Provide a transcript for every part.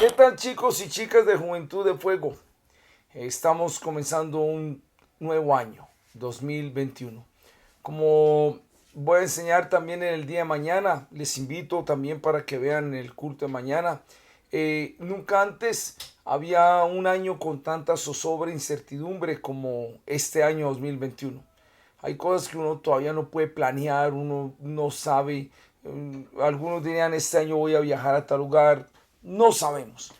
¿Qué tal, chicos y chicas de Juventud de Fuego? Estamos comenzando un nuevo año, 2021. Como voy a enseñar también en el día de mañana, les invito también para que vean el culto de mañana. Nunca antes había un año con tanta zozobra e incertidumbre como este año 2021. Hay cosas que uno todavía no puede planear, uno no sabe. Algunos dirían, este año voy a viajar a tal lugar. No sabemos.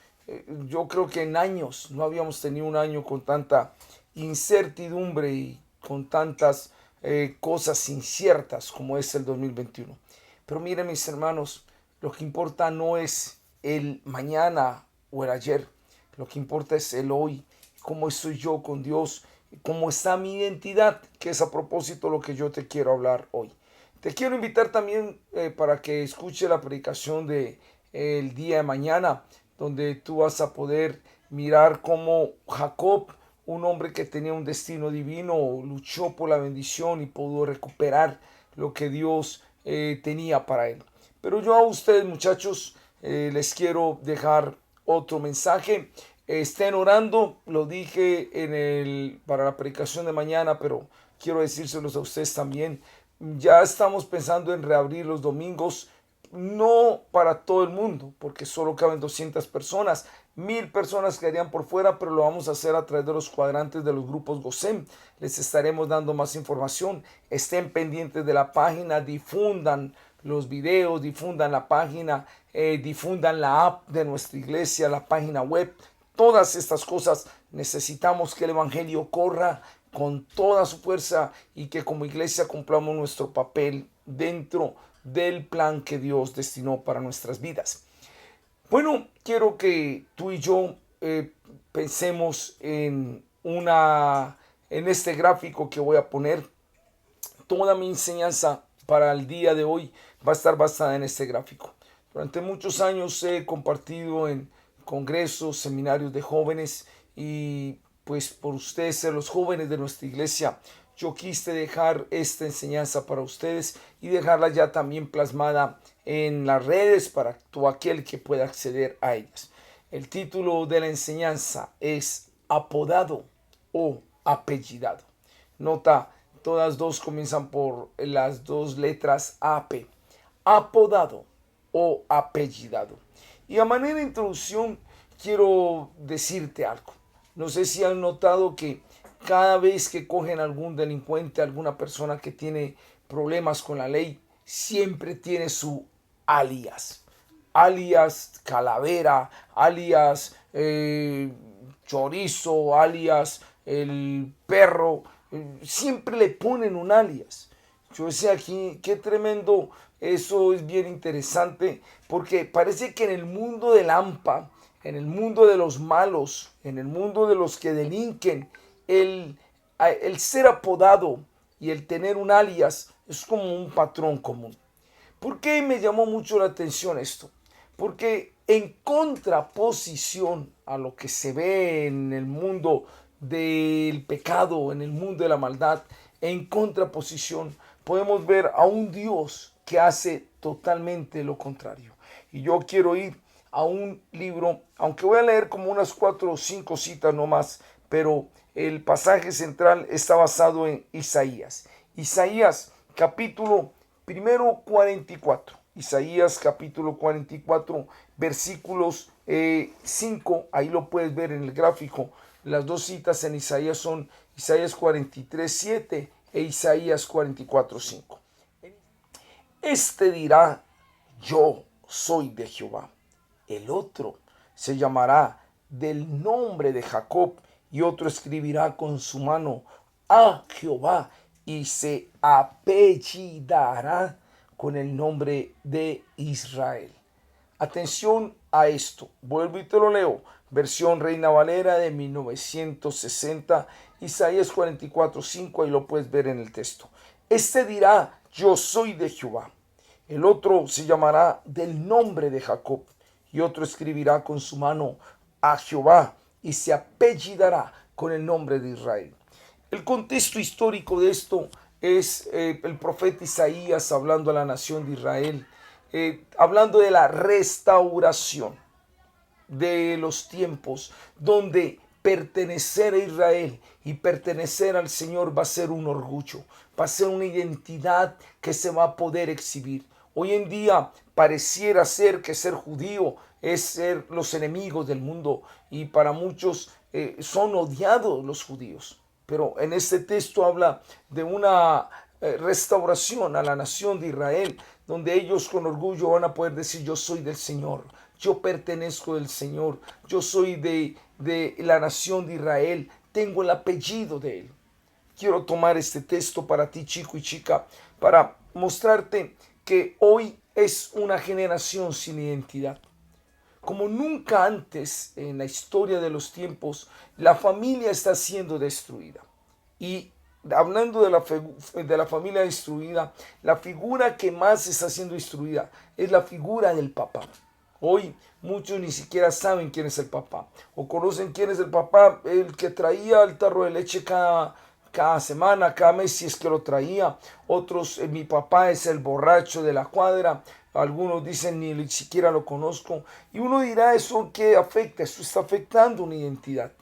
Yo creo que en años no habíamos tenido un año con tanta incertidumbre y con tantas cosas inciertas como es el 2021. Pero miren, mis hermanos, lo que importa no es el mañana o el ayer. Lo que importa es el hoy, cómo estoy yo con Dios, cómo está mi identidad, que es a propósito lo que yo te quiero hablar hoy. Te quiero invitar también para que escuche la predicación de el día de mañana, donde tú vas a poder mirar cómo Jacob, un hombre que tenía un destino divino, luchó por la bendición y pudo recuperar lo que Dios tenía para él. Pero yo a ustedes, muchachos, les quiero dejar otro mensaje. Estén orando, lo dije para la predicación de mañana, pero quiero decírselos a ustedes también. Ya estamos pensando en reabrir los domingos, no para todo el mundo, porque solo caben 200 personas. 1000 personas quedarían por fuera, pero lo vamos a hacer a través de los cuadrantes de los grupos GOSEM. Les estaremos dando más información. Estén pendientes de la página, difundan los videos, difundan la página, difundan la app de nuestra iglesia, la página web. Todas estas cosas necesitamos que el evangelio corra con toda su fuerza y que como iglesia cumplamos nuestro papel dentro del plan que Dios destinó para nuestras vidas. Bueno, quiero que tú y yo pensemos en este gráfico que voy a poner. Toda mi enseñanza para el día de hoy va a estar basada en este gráfico. Durante muchos años he compartido en congresos, seminarios de jóvenes y pues por ustedes ser los jóvenes de nuestra iglesia, yo quise dejar esta enseñanza para ustedes y dejarla ya también plasmada en las redes para todo aquel que pueda acceder a ellas. El título de la enseñanza es apodado o apellidado. Nota, todas dos comienzan por las dos letras AP. Apodado o apellidado. Y a manera de introducción quiero decirte algo. No sé si han notado que cada vez que cogen algún delincuente, alguna persona que tiene problemas con la ley, siempre tiene su alias. Alias Calavera, alias Chorizo, alias el perro. Siempre le ponen un alias. Yo decía aquí, qué tremendo, eso es bien interesante, porque parece que en el mundo del AMPA, en el mundo de los malos, en el mundo de los que delinquen, el ser apodado y el tener un alias es como un patrón común. ¿Por qué me llamó mucho la atención esto? Porque en contraposición a lo que se ve en el mundo del pecado, en el mundo de la maldad, en contraposición podemos ver a un Dios que hace totalmente lo contrario. Y yo quiero ir a un libro, aunque voy a leer como unas 4 o 5 citas nomás, pero el pasaje central está basado en Isaías. Isaías capítulo primero 44. Isaías capítulo 44, versículos 5, ahí lo puedes ver en el gráfico. Las dos citas en Isaías son Isaías 43, 7 e Isaías 44, 5. Este dirá, yo soy de Jehová. El otro se llamará del nombre de Jacob y otro escribirá con su mano a Jehová y se apellidará con el nombre de Israel. Atención a esto, vuelvo y te lo leo, versión Reina Valera de 1960, Isaías 44:5, ahí lo puedes ver en el texto. Este dirá, yo soy de Jehová. El otro se llamará del nombre de Jacob y otro escribirá con su mano a Jehová y se apellidará con el nombre de Israel. El contexto histórico de esto es el profeta Isaías hablando a la nación de Israel, hablando de la restauración. de los tiempos donde pertenecer a Israel y pertenecer al Señor va a ser un orgullo, va a ser una identidad que se va a poder exhibir. Hoy en día pareciera ser que ser judío es ser los enemigos del mundo y para muchos son odiados los judíos. Pero en este texto habla de una restauración a la nación de Israel, donde ellos con orgullo van a poder decir: yo soy del Señor, yo pertenezco del Señor, yo soy de la nación de Israel, tengo el apellido de Él. Quiero tomar este texto para ti, chico y chica, para mostrarte que hoy es una generación sin identidad. Como nunca antes en la historia de los tiempos, la familia está siendo destruida. Y hablando de la familia destruida, la figura que más está siendo destruida es la figura del papá. Hoy muchos ni siquiera saben quién es el papá, o conocen quién es el papá, el que traía el tarro de leche cada semana, cada mes, si es que lo traía. Otros, mi papá es el borracho de la cuadra. Algunos dicen ni siquiera lo conozco. Y uno dirá: ¿eso qué afecta? Eso está afectando una identidad.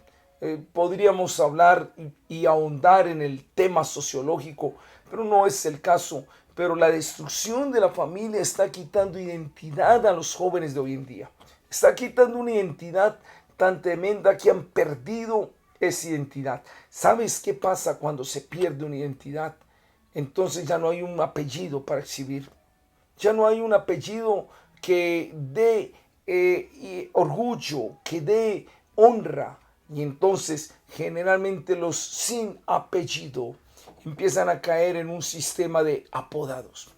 Podríamos hablar y ahondar en el tema sociológico, pero no es el caso. Pero la destrucción de la familia está quitando identidad a los jóvenes de hoy en día. Está quitando una identidad tan tremenda que han perdido esa identidad. ¿Sabes qué pasa cuando se pierde una identidad? Entonces ya no hay un apellido para exhibir. Ya no hay un apellido que dé orgullo, que dé honra. Y entonces generalmente los sin apellido empiezan a caer en un sistema de apodados.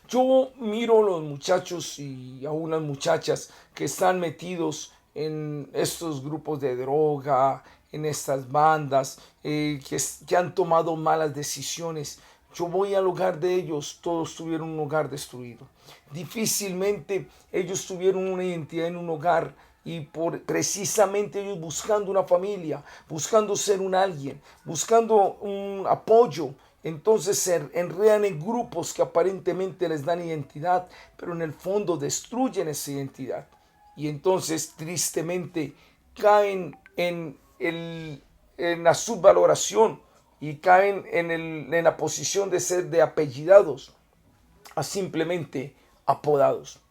Yo miro los muchachos y aún las muchachas que están metidos en estos grupos de droga, en estas bandas, que han tomado malas decisiones. Yo voy al hogar de ellos, todos tuvieron un hogar destruido. Difícilmente ellos tuvieron una identidad en un hogar y precisamente ellos buscando una familia, buscando ser un alguien, buscando un apoyo. Entonces se enredan en grupos que aparentemente les dan identidad, pero en el fondo destruyen esa identidad. Y entonces tristemente caen en la subvaloración y caen en la posición de ser de apellidados a simplemente apodados.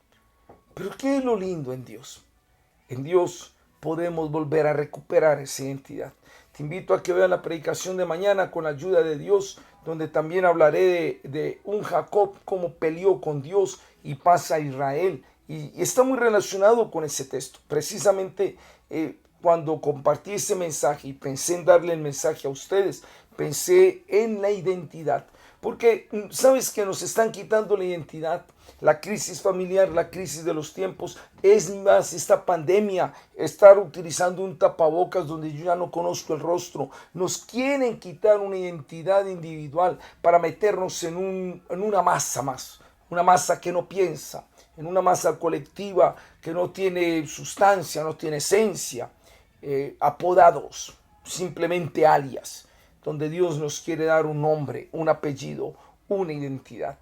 Pero ¿qué es lo lindo en Dios? En Dios podemos volver a recuperar esa identidad. Te invito a que veas la predicación de mañana con la ayuda de Dios, donde también hablaré de un Jacob, cómo peleó con Dios y pasa a Israel. Y está muy relacionado con ese texto. Precisamente cuando compartí ese mensaje y pensé en darle el mensaje a ustedes, pensé en la identidad. Porque sabes que nos están quitando la identidad, la crisis familiar, la crisis de los tiempos. Es más, esta pandemia, estar utilizando un tapabocas donde yo ya no conozco el rostro, nos quieren quitar una identidad individual para meternos en una masa más, una masa que no piensa, en una masa colectiva que no tiene sustancia, no tiene esencia, apodados, simplemente alias, donde Dios nos quiere dar un nombre, un apellido, una identidad.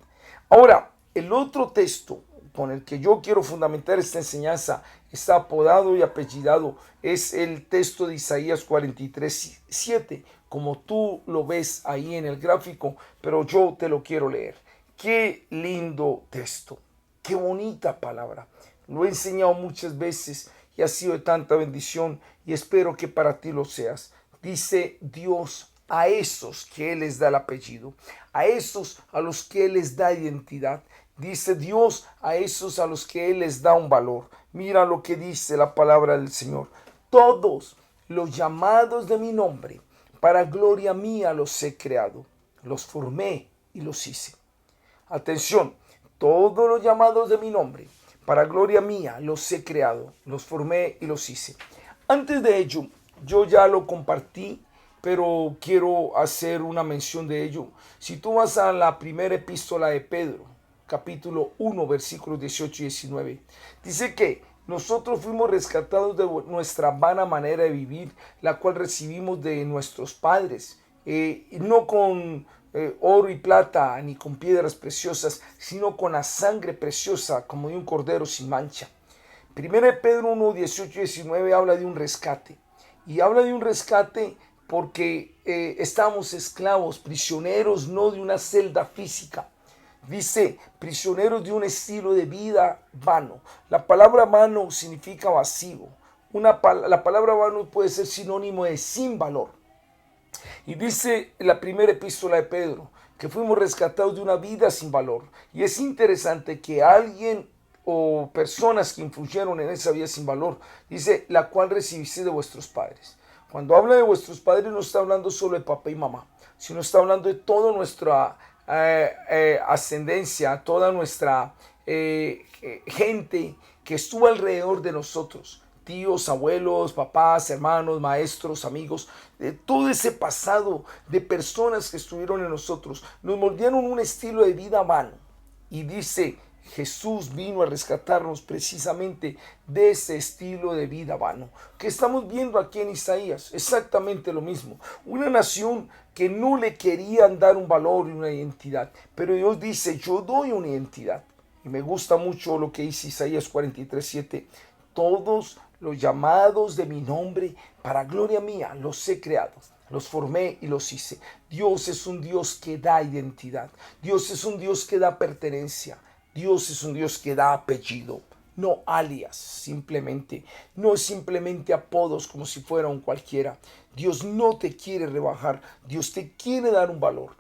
Ahora, el otro texto con el que yo quiero fundamentar esta enseñanza, está apodado y apellidado, es el texto de Isaías 43:7, como tú lo ves ahí en el gráfico, pero yo te lo quiero leer. Qué lindo texto, qué bonita palabra. Lo he enseñado muchas veces y ha sido de tanta bendición y espero que para ti lo seas. Dice Dios a esos que Él les da el apellido, a esos a los que Él les da identidad. Dice Dios a esos a los que Él les da un valor. Mira lo que dice la palabra del Señor. Todos los llamados de mi nombre, para gloria mía los he creado, los formé y los hice. Atención, todos los llamados de mi nombre, para gloria mía los he creado, los formé y los hice. Antes de ello, yo ya lo compartí, pero quiero hacer una mención de ello. Si tú vas a la primera epístola de Pedro, capítulo 1, versículos 18 y 19, dice que nosotros fuimos rescatados de nuestra vana manera de vivir, la cual recibimos de nuestros padres, no con oro y plata, ni con piedras preciosas, sino con la sangre preciosa, como de un cordero sin mancha. Primera de Pedro 1, 18 y 19 habla de un rescate. Y habla de un rescate porque estamos esclavos, prisioneros no de una celda física. Dice, prisioneros de un estilo de vida vano. La palabra vano significa vacío. La palabra vano puede ser sinónimo de sin valor. Y dice la primera epístola de Pedro que fuimos rescatados de una vida sin valor. Y es interesante que alguien o personas que influyeron en esa vida sin valor, dice, la cual recibiste de vuestros padres. Cuando habla de vuestros padres no está hablando solo de papá y mamá, sino está hablando de toda nuestra ascendencia, toda nuestra gente que estuvo alrededor de nosotros, tíos, abuelos, papás, hermanos, maestros, amigos, de todo ese pasado de personas que estuvieron en nosotros, nos moldearon un estilo de vida vano. Y dice, Jesús vino a rescatarnos precisamente de ese estilo de vida vano que estamos viendo aquí en Isaías. Exactamente lo mismo. Una nación que no le querían dar un valor y una identidad. Pero Dios dice, yo doy una identidad. Y me gusta mucho lo que dice Isaías 43:7. Todos los llamados de mi nombre, para gloria mía, los he creado. Los formé y los hice. Dios es un Dios que da identidad. Dios es un Dios que da pertenencia. Dios es un Dios que da apellido, no alias, simplemente. No es simplemente apodos como si fuera un cualquiera. Dios no te quiere rebajar, Dios te quiere dar un valor.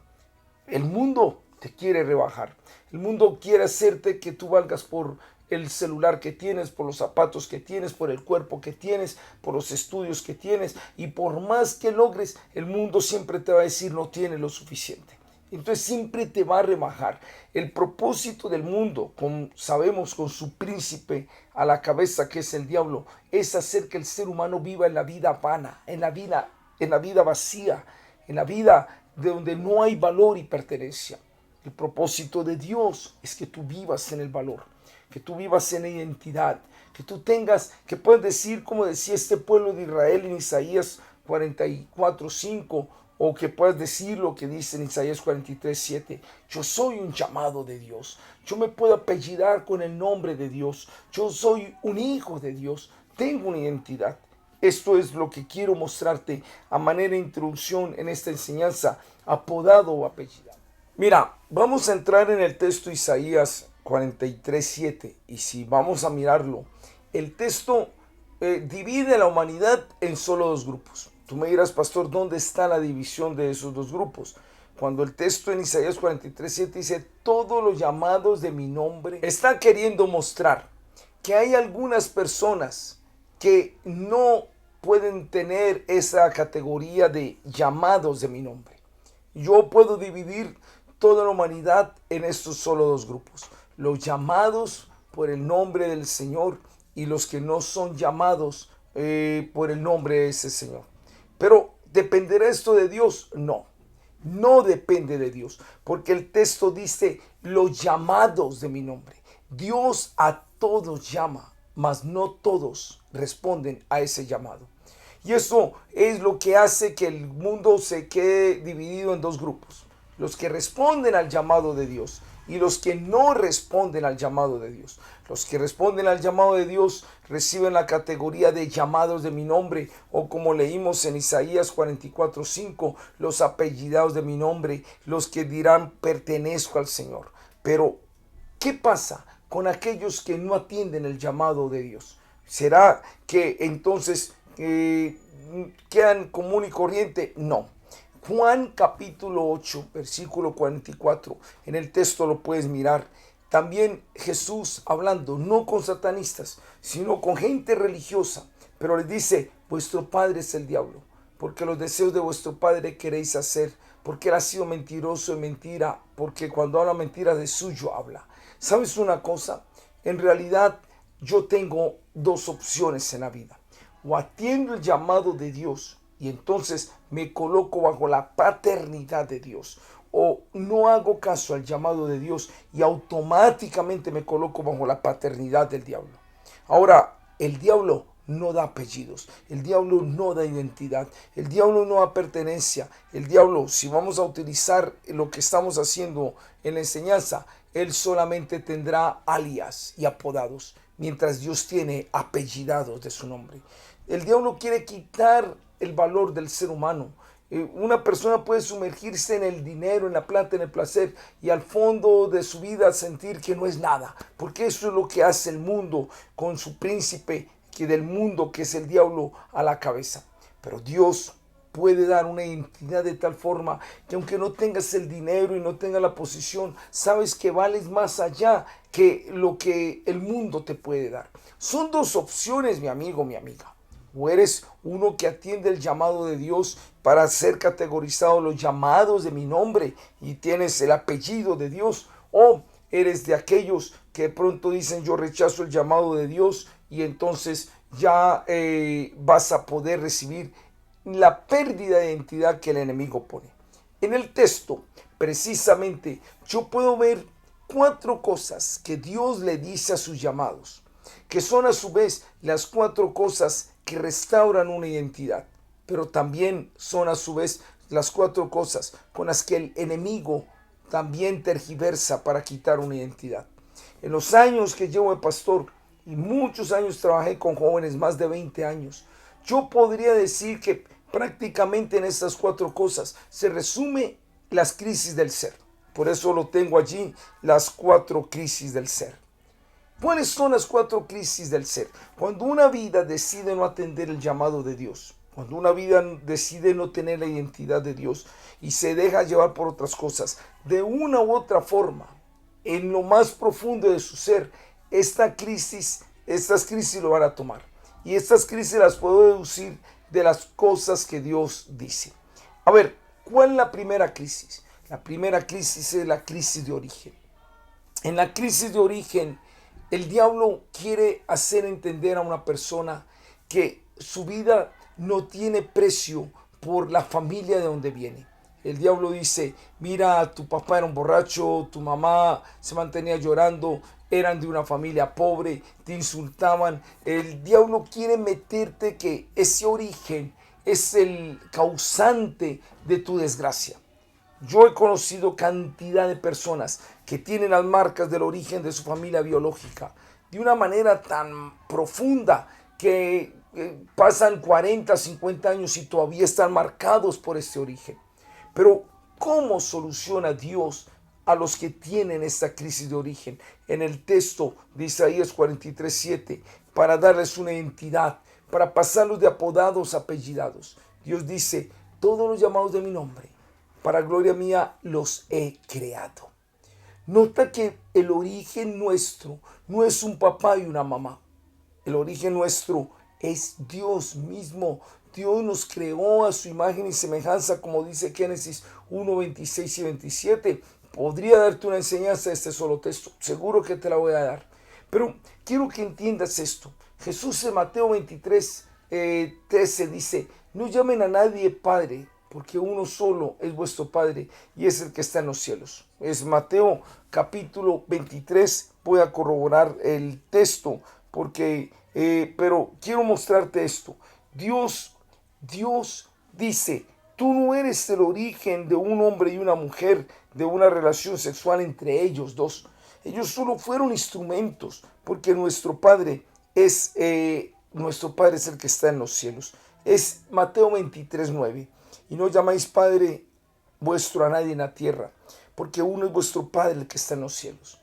El mundo te quiere rebajar. El mundo quiere hacerte que tú valgas por el celular que tienes, por los zapatos que tienes, por el cuerpo que tienes, por los estudios que tienes. Y por más que logres, el mundo siempre te va a decir no tienes lo suficiente. Entonces siempre te va a rebajar. El propósito del mundo, como sabemos, con su príncipe a la cabeza que es el diablo, es hacer que el ser humano viva en la vida vana, en la vida vacía, en la vida de donde no hay valor y pertenencia. El propósito de Dios es que tú vivas en el valor, que tú vivas en la identidad, que tú tengas, que puedas decir como decía este pueblo de Israel en Isaías 44:5, o que puedas decir lo que dice en Isaías 43:7. Yo soy un llamado de Dios. Yo me puedo apellidar con el nombre de Dios. Yo soy un hijo de Dios. Tengo una identidad. Esto es lo que quiero mostrarte a manera de introducción en esta enseñanza, apodado o apellidado. Mira, vamos a entrar en el texto Isaías 43:7. Y si vamos a mirarlo, el texto divide a la humanidad en solo dos grupos. Tú me dirás, pastor, ¿dónde está la división de esos dos grupos? Cuando el texto en Isaías 43:7 dice, todos los llamados de mi nombre, está queriendo mostrar que hay algunas personas que no pueden tener esa categoría de llamados de mi nombre. Yo puedo dividir toda la humanidad en estos solo dos grupos. Los llamados por el nombre del Señor y los que no son llamados por el nombre de ese Señor. Pero ¿dependerá esto de Dios? No, no depende de Dios, porque el texto dice los llamados de mi nombre. Dios a todos llama, mas no todos responden a ese llamado. Y eso es lo que hace que el mundo se quede dividido en dos grupos. Los que responden al llamado de Dios y los que no responden al llamado de Dios. Los que responden al llamado de Dios reciben la categoría de llamados de mi nombre, o como leímos en Isaías 44:5, los apellidados de mi nombre, los que dirán pertenezco al Señor. Pero, ¿qué pasa con aquellos que no atienden el llamado de Dios? ¿Será que entonces quedan común y corriente? No. Juan capítulo 8, versículo 44, en el texto lo puedes mirar. También Jesús hablando, no con satanistas, sino con gente religiosa, pero les dice, vuestro padre es el diablo, porque los deseos de vuestro padre queréis hacer, porque él ha sido mentiroso y mentira, porque cuando habla mentira de suyo habla. ¿Sabes una cosa? En realidad yo tengo dos opciones en la vida. O atiendo el llamado de Dios y entonces me coloco bajo la paternidad de Dios, o no hago caso al llamado de Dios y automáticamente me coloco bajo la paternidad del diablo. Ahora, el diablo no da apellidos, el diablo no da identidad, el diablo no da pertenencia. El diablo, si vamos a utilizar lo que estamos haciendo en la enseñanza, él solamente tendrá alias y apodados, mientras Dios tiene apellidados de su nombre. El diablo quiere quitar el valor del ser humano. Una persona puede sumergirse en el dinero, en la plata, en el placer y al fondo de su vida sentir que no es nada, porque eso es lo que hace el mundo con su príncipe que del mundo, que es el diablo, a la cabeza. Pero Dios puede dar una identidad de tal forma que aunque no tengas el dinero y no tengas la posición, sabes que vales más allá que lo que el mundo te puede dar. Son dos opciones, mi amigo, mi amiga. O eres uno que atiende el llamado de Dios para ser categorizado los llamados de mi nombre y tienes el apellido de Dios, o eres de aquellos que de pronto dicen yo rechazo el llamado de Dios y entonces ya vas a poder recibir la pérdida de identidad que el enemigo pone. En el texto, precisamente, yo puedo ver 4 cosas que Dios le dice a sus llamados, que son a su vez las 4 cosas que restauran una identidad, pero también son a su vez las 4 cosas con las que el enemigo también tergiversa para quitar una identidad. En los años que llevo de pastor, y muchos años trabajé con jóvenes, más de 20 años, yo podría decir que prácticamente en estas 4 cosas se resume las crisis del ser. Por eso lo tengo allí, las 4 crisis del ser. ¿Cuáles son las 4 crisis del ser? Cuando una vida decide no atender el llamado de Dios, cuando una vida decide no tener la identidad de Dios y se deja llevar por otras cosas, de una u otra forma, en lo más profundo de su ser, estas crisis lo van a tomar. Y estas crisis las puedo deducir de las cosas que Dios dice. A ver, ¿cuál es la primera crisis? La primera crisis es la crisis de origen. En la crisis de origen, el diablo quiere hacer entender a una persona que su vida no tiene precio por la familia de donde viene. El diablo dice, mira, tu papá era un borracho, tu mamá se mantenía llorando, eran de una familia pobre, te insultaban. El diablo quiere meterte que ese origen es el causante de tu desgracia. Yo he conocido cantidad de personas que tienen las marcas del origen de su familia biológica de una manera tan profunda que pasan 40, 50 años y todavía están marcados por este origen. Pero ¿cómo soluciona Dios a los que tienen esta crisis de origen? En el texto de Isaías 43:7, para darles una identidad, para pasarlos de apodados a apellidados. Dios dice, todos los llamados de mi nombre, para gloria mía los he creado. Nota que el origen nuestro no es un papá y una mamá. El origen nuestro es Dios mismo. Dios nos creó a su imagen y semejanza, como dice Génesis 1, 26 y 27. Podría darte una enseñanza de este solo texto. Seguro que te la voy a dar. Pero quiero que entiendas esto. Jesús en Mateo 23, 13 dice, no llamen a nadie Padre, porque uno solo es vuestro Padre y es el que está en los cielos. Es Mateo capítulo 23. Voy a corroborar el texto porque, pero quiero mostrarte esto. Dios dice, tú no eres el origen de un hombre y una mujer, de una relación sexual entre ellos dos. Ellos solo fueron instrumentos, porque nuestro Padre es el que está en los cielos. Es Mateo 23:9. Y no llamáis Padre vuestro a nadie en la tierra, porque uno es vuestro Padre el que está en los cielos.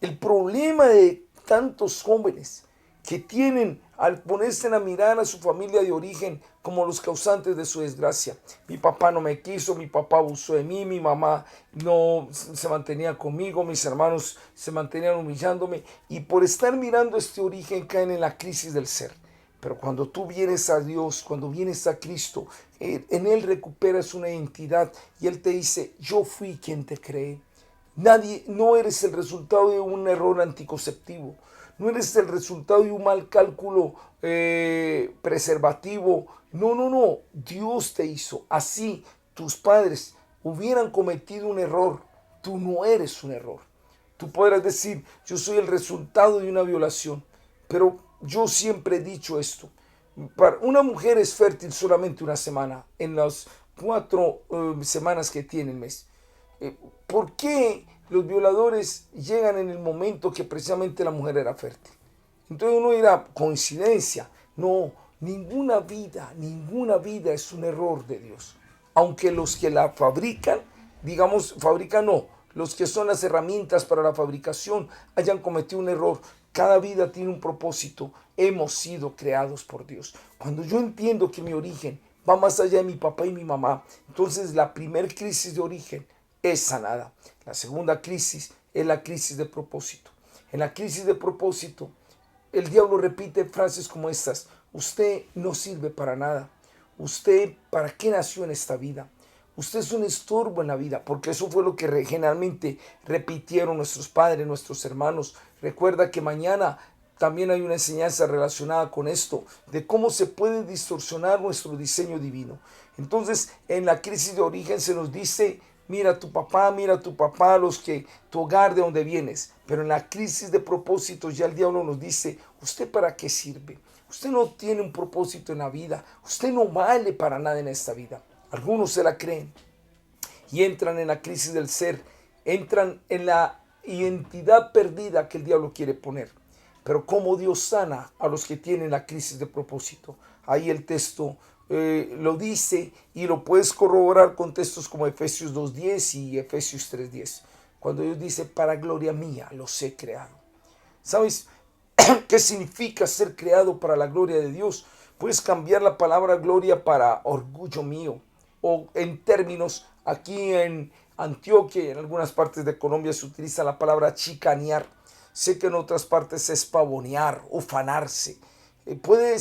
El problema de tantos jóvenes que tienen al ponerse a mirar a su familia de origen como los causantes de su desgracia. Mi papá no me quiso, mi papá abusó de mí, mi mamá no se mantenía conmigo, mis hermanos se mantenían humillándome y por estar mirando este origen caen en la crisis del ser. Pero cuando tú vienes a Dios, cuando vienes a Cristo, en Él recuperas una identidad y Él te dice, yo fui quien te creé. No eres el resultado de un error anticonceptivo, no eres el resultado de un mal cálculo preservativo. No, Dios te hizo. Así tus padres hubieran cometido un error, tú no eres un error. Tú podrás decir, yo soy el resultado de una violación, pero yo siempre he dicho esto. Una mujer es fértil solamente una semana, en las 4 semanas que tiene el mes. ¿Por qué los violadores llegan en el momento que precisamente la mujer era fértil? Entonces uno dirá, coincidencia. No, ninguna vida es un error de Dios. Aunque los que la fabrican, digamos, fabrican no, los que son las herramientas para la fabricación hayan cometido un error. Cada vida tiene un propósito. Hemos sido creados por Dios. Cuando yo entiendo que mi origen va más allá de mi papá y mi mamá, entonces la primera crisis de origen es sanada. La segunda crisis es la crisis de propósito. En la crisis de propósito, el diablo repite frases como estas: usted no sirve para nada. Usted, ¿para qué nació en esta vida? Usted es un estorbo en la vida, porque eso fue lo que generalmente repitieron nuestros padres, nuestros hermanos. Recuerda que mañana también hay una enseñanza relacionada con esto, de cómo se puede distorsionar nuestro diseño divino. Entonces, en la crisis de origen se nos dice: mira a tu papá, tu hogar de donde vienes. Pero en la crisis de propósitos ya el diablo nos dice: ¿usted para qué sirve? Usted no tiene un propósito en la vida. Usted no vale para nada en esta vida. Algunos se la creen y entran en la crisis del ser, entran en la identidad perdida que el diablo quiere poner. Pero cómo Dios sana a los que tienen la crisis de propósito. Ahí el texto lo dice, y lo puedes corroborar con textos como Efesios 2:10 y Efesios 3:10. Cuando Dios dice: para gloria mía los he creado. ¿Sabes qué significa ser creado para la gloria de Dios? Puedes cambiar la palabra gloria para orgullo mío. O en términos, aquí en Antioquia y en algunas partes de Colombia se utiliza la palabra chicanear. Sé que en otras partes es pavonear, ufanarse. Puede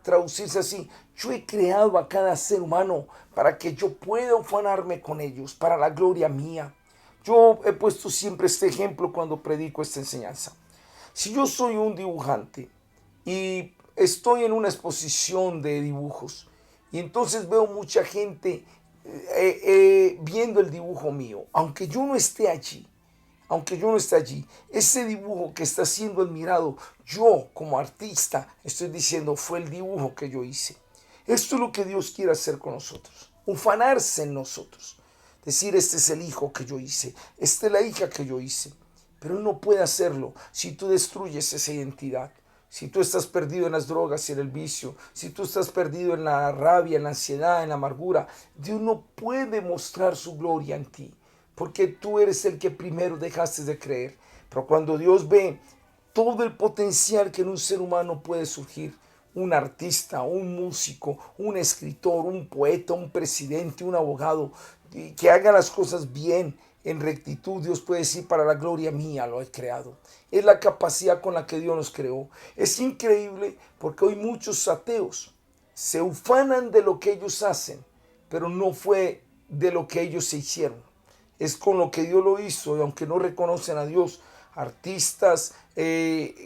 traducirse así: yo he creado a cada ser humano para que yo pueda ufanarme con ellos, para la gloria mía. Yo he puesto siempre este ejemplo cuando predico esta enseñanza. Si yo soy un dibujante y estoy en una exposición de dibujos, y entonces veo mucha gente viendo el dibujo mío, aunque yo no esté allí, ese dibujo que está siendo admirado, yo como artista estoy diciendo: fue el dibujo que yo hice. Esto es lo que Dios quiere hacer con nosotros, ufanarse en nosotros, decir: este es el hijo que yo hice, esta es la hija que yo hice. Pero Él no puede hacerlo si tú destruyes esa identidad. Si tú estás perdido en las drogas y en el vicio, si tú estás perdido en la rabia, en la ansiedad, en la amargura, Dios no puede mostrar su gloria en ti, porque tú eres el que primero dejaste de creer. Pero cuando Dios ve todo el potencial que en un ser humano puede surgir, un artista, un músico, un escritor, un poeta, un presidente, un abogado, que haga las cosas bien, en rectitud, Dios puede decir: para la gloria mía lo he creado. Es la capacidad con la que Dios nos creó. Es increíble porque hoy muchos ateos se ufanan de lo que ellos hacen, pero no fue de lo que ellos se hicieron. Es con lo que Dios lo hizo, y aunque no reconocen a Dios, artistas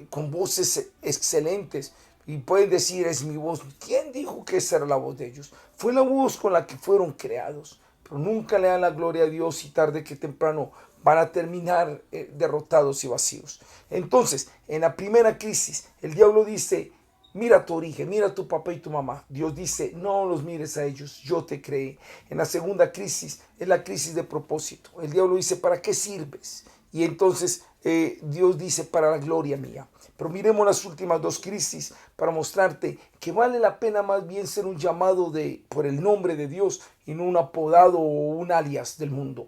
con voces excelentes, y pueden decir: es mi voz. ¿Quién dijo que esa era la voz de ellos? Fue la voz con la que fueron creados. Pero nunca le dan la gloria a Dios, y tarde que temprano van a terminar derrotados y vacíos. Entonces, en la primera crisis, el diablo dice: mira tu origen, mira a tu papá y tu mamá. Dios dice: no los mires a ellos, yo te creé. En la segunda crisis es la crisis de propósito. El diablo dice: ¿para qué sirves? Y entonces Dios dice: para la gloria mía. Pero miremos las últimas dos crisis para mostrarte que vale la pena más bien ser un llamado por el nombre de Dios y no un apodado o un alias del mundo.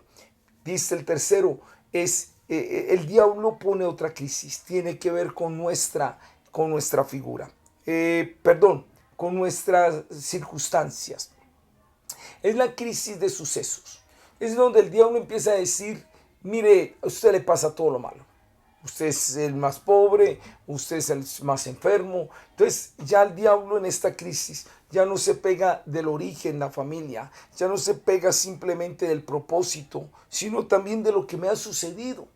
Dice el tercero, el diablo pone otra crisis, tiene que ver con nuestra figura, con nuestras circunstancias. Es la crisis de sucesos. Es donde el diablo empieza a decir: mire, a usted le pasa todo lo malo. Usted es el más pobre, usted es el más enfermo. Entonces ya el diablo en esta crisis ya no se pega del origen, la familia, ya no se pega simplemente del propósito, sino también de lo que me ha sucedido.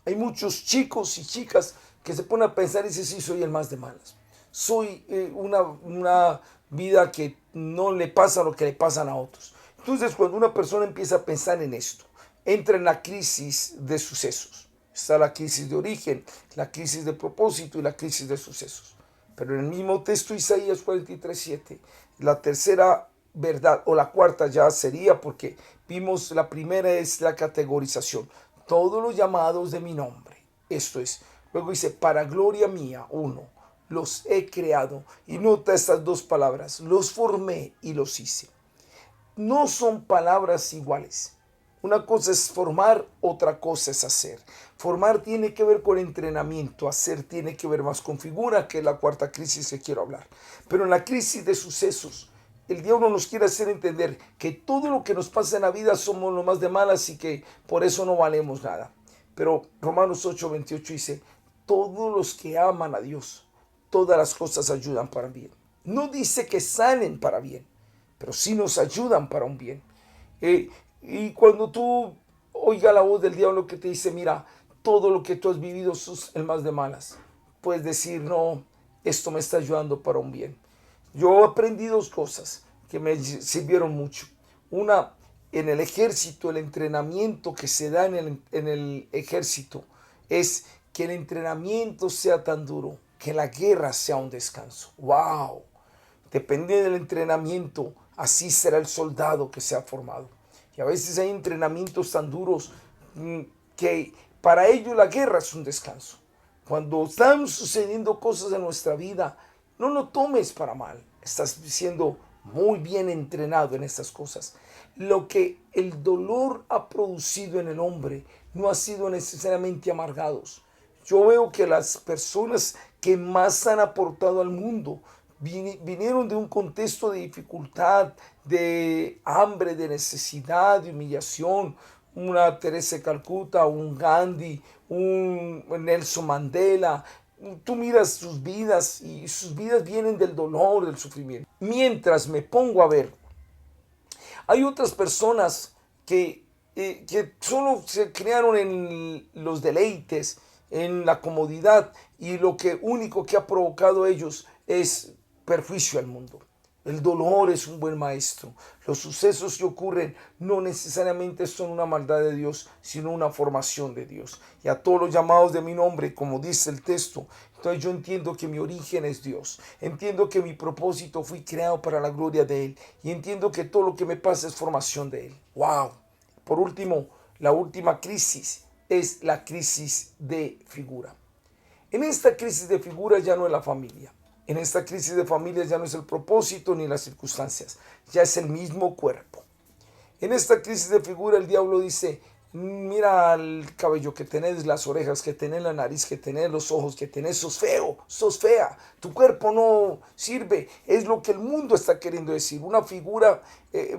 Hay muchos chicos y chicas que se ponen a pensar y dicen: sí, soy el más de malas. Soy una vida que no le pasa lo que le pasan a otros. Entonces, cuando una persona empieza a pensar en esto, entra en la crisis de sucesos. Está la crisis de origen, la crisis de propósito y la crisis de sucesos. Pero en el mismo texto, Isaías 43:7, la tercera verdad, o la cuarta ya sería, porque vimos la primera es la categorización. Todos los llamados de mi nombre. Esto es. Luego dice: para gloria mía, uno. los he creado. Y nota estas dos palabras, los formé y los hice. No son palabras iguales. Una cosa es formar, otra cosa es hacer. Formar tiene que ver con entrenamiento, hacer tiene que ver más con figura, que es la cuarta crisis que quiero hablar. Pero en la crisis de sucesos, el diablo nos quiere hacer entender que todo lo que nos pasa en la vida somos lo más de malas y que por eso no valemos nada. Pero Romanos 8:28 dice, todos los que aman a Dios, todas las cosas ayudan para bien. No dice que salen para bien, pero sí nos ayudan para un bien. Y cuando tú oigas la voz del diablo que te dice, mira, todo lo que tú has vivido es el más de malas, puedes decir, no, esto me está ayudando para un bien. Yo aprendí dos cosas que me sirvieron mucho. Una, en el ejército, el entrenamiento que se da en el ejército es que el entrenamiento sea tan duro, que la guerra sea un descanso. ¡Wow! Depende del entrenamiento, así será el soldado que se ha formado. Y a veces hay entrenamientos tan duros que para ellos la guerra es un descanso. Cuando están sucediendo cosas en nuestra vida, no lo tomes para mal. Estás siendo muy bien entrenado en estas cosas. Lo que el dolor ha producido en el hombre no ha sido necesariamente amargados. Yo veo que las personas que más han aportado al mundo vinieron de un contexto de dificultad, de hambre, de necesidad, de humillación. Una Teresa de Calcuta, un Gandhi, un Nelson Mandela. Tú miras sus vidas y sus vidas vienen del dolor, del sufrimiento. Mientras me pongo a ver, hay otras personas que solo se crearon en los deleites, en la comodidad, y lo que único que ha provocado ellos es perjuicio al mundo. El dolor es un buen maestro. Los sucesos que ocurren no necesariamente son una maldad de Dios, sino una formación de Dios. Y a todos los llamados de mi nombre, como dice el texto, entonces yo entiendo que mi origen es Dios. Entiendo que mi propósito fui creado para la gloria de Él. Y entiendo que todo lo que me pasa es formación de Él. ¡Wow! Por último, la última crisis es la crisis de figura. En esta crisis de figura ya no es la familia. En esta crisis de familia ya no es el propósito ni las circunstancias, ya es el mismo cuerpo. En esta crisis de figura el diablo dice, mira el cabello que tenés, las orejas que tenés, la nariz que tenés, los ojos que tenés, sos feo, sos fea, tu cuerpo no sirve. Es lo que el mundo está queriendo decir. Una figura,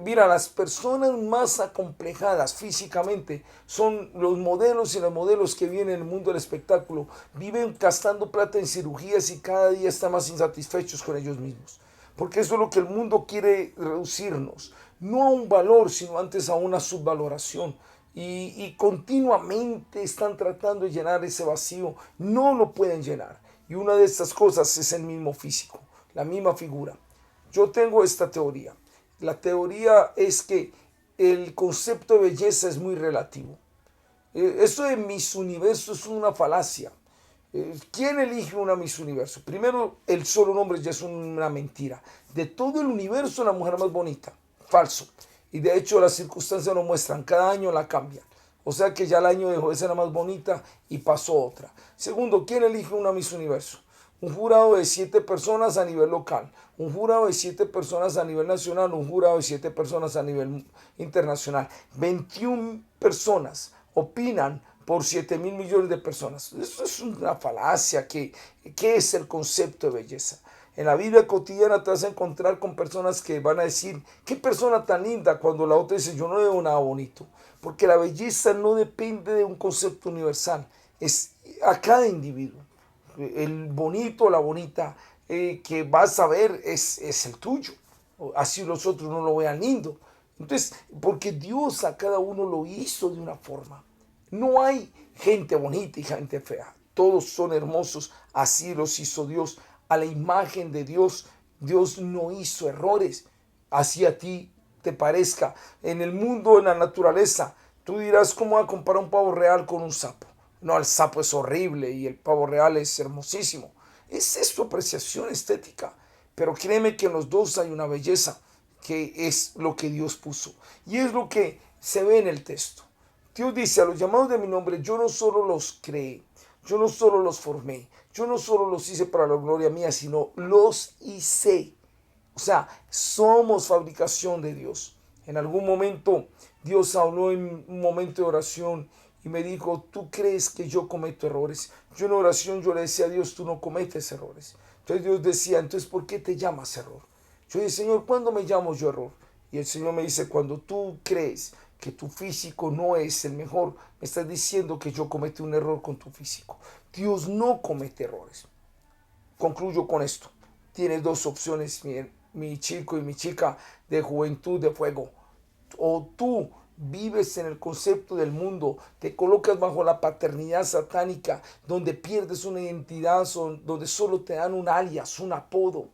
mira, las personas más acomplejadas físicamente son los modelos y las modelos que vienen en el mundo del espectáculo. Viven gastando plata en cirugías y cada día están más insatisfechos con ellos mismos. Porque eso es lo que el mundo quiere reducirnos. No a un valor, sino antes a una subvaloración. Y continuamente están tratando de llenar ese vacío. No lo pueden llenar. Y una de estas cosas es el mismo físico, la misma figura. Yo tengo esta teoría. La teoría es que el concepto de belleza es muy relativo. Esto de Miss Universo es una falacia. ¿Quién elige una Miss Universo? Primero, el solo nombre ya es una mentira. De todo el universo, la mujer más bonita. Falso. Y de hecho las circunstancias lo muestran, cada año la cambian. O sea que ya el año dejó de ser la más bonita y pasó otra. Segundo, ¿quién elige una Miss Universo? Un jurado de 7 personas a nivel local, un jurado de 7 personas a nivel nacional, un jurado de 7 personas a nivel internacional. 21 personas opinan por 7.000 millones de personas. Eso es una falacia. ¿Qué es el concepto de belleza? En la vida cotidiana te vas a encontrar con personas que van a decir, qué persona tan linda, cuando la otra dice, yo no veo nada bonito. Porque la belleza no depende de un concepto universal, es a cada individuo. El bonito o la bonita que vas a ver es el tuyo. Así los otros no lo vean lindo. Entonces, porque Dios a cada uno lo hizo de una forma. No hay gente bonita y gente fea. Todos son hermosos, así los hizo Dios. A la imagen de Dios, Dios no hizo errores. Así a ti te parezca. En el mundo, en la naturaleza, tú dirás, ¿cómo va a comparar un pavo real con un sapo? No, el sapo es horrible y el pavo real es hermosísimo. Esa es su apreciación estética. Pero créeme que en los dos hay una belleza, que es lo que Dios puso. Y es lo que se ve en el texto. Dios dice, a los llamados de mi nombre, yo no solo los creé, yo no solo los formé, yo no solo los hice para la gloria mía, sino los hice. O sea, somos fabricación de Dios. En algún momento Dios habló en un momento de oración y me dijo, ¿tú crees que yo cometo errores? Yo en oración yo le decía a Dios, tú no cometes errores. Entonces Dios decía, entonces ¿por qué te llamas error? Yo dije, Señor, ¿cuándo me llamo yo error? Y el Señor me dice, cuando tú crees que tu físico no es el mejor, me estás diciendo que yo cometí un error con tu físico. Dios no comete errores. Concluyo con esto. Tienes dos opciones, mi chico y mi chica de juventud de fuego. O tú vives en el concepto del mundo, te colocas bajo la paternidad satánica, donde pierdes una identidad, donde solo te dan un alias, un apodo.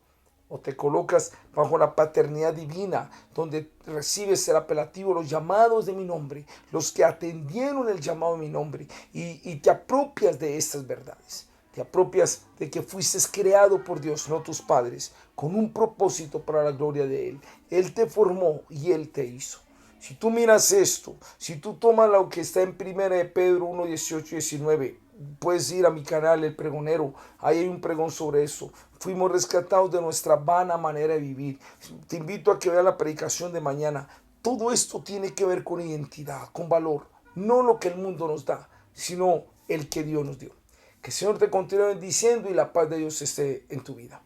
O te colocas bajo la paternidad divina, donde recibes el apelativo, los llamados de mi nombre, los que atendieron el llamado de mi nombre, y te apropias de estas verdades. Te apropias de que fuiste creado por Dios, no tus padres, con un propósito para la gloria de Él. Él te formó y Él te hizo. Si tú miras esto, si tú tomas lo que está en 1 de Pedro 1, 18 y 19, puedes ir a mi canal, El Pregonero, ahí hay un pregón sobre eso. Fuimos rescatados de nuestra vana manera de vivir. Te invito a que veas la predicación de mañana. Todo esto tiene que ver con identidad, con valor, no lo que el mundo nos da, sino el que Dios nos dio. Que el Señor te continúe bendiciendo y la paz de Dios esté en tu vida.